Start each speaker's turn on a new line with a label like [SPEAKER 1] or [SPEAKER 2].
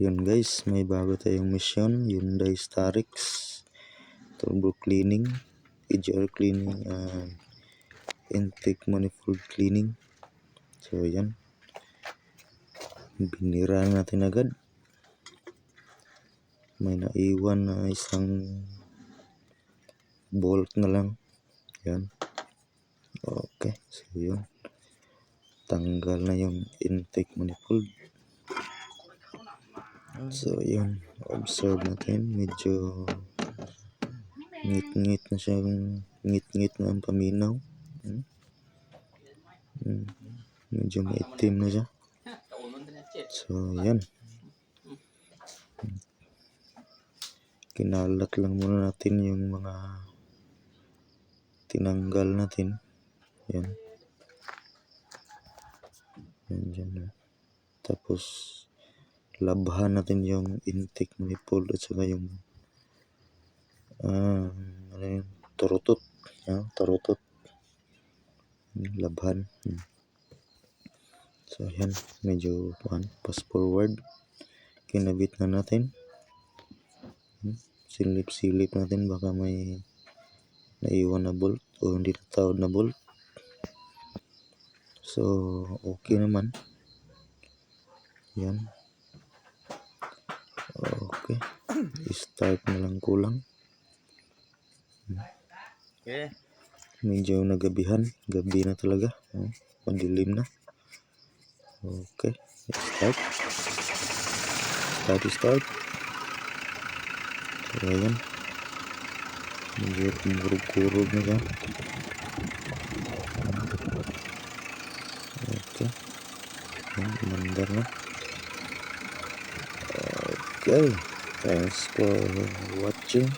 [SPEAKER 1] Yun guys, may bago tayong mission, Hyundai Starex turbo cleaning, EGR cleaning, and intake manifold cleaning. So yan, binira natin agad. May naiwan na isang bolt na lang. Yan. Okay, so yun, tanggal na yung intake manifold. So yun, observe natin, medyo ngit-ngit na siya, ngit-ngit na ang paminaw. Medyo maitim na siya. So yan, kinalat lang muna natin yung mga tinanggal natin. Yan, yan dyan. Tapos labhan natin yung intake manifold at saka yung ano yun, turutot. Yan, turutot, labhan. So yan, medyo pass forward, kinabit na natin. Silip-silip natin, baka may naiwan na bolt o hindi natawad na bolt. So okay naman. Yan, okay, start na lang kulang.
[SPEAKER 2] Okay.
[SPEAKER 1] Medyo nagabihan, gabi na talaga, madilim na. Okay, start. So ayan, medyo kumurog-kurog na siya. Okay, mandar na. Okay, thanks for watching.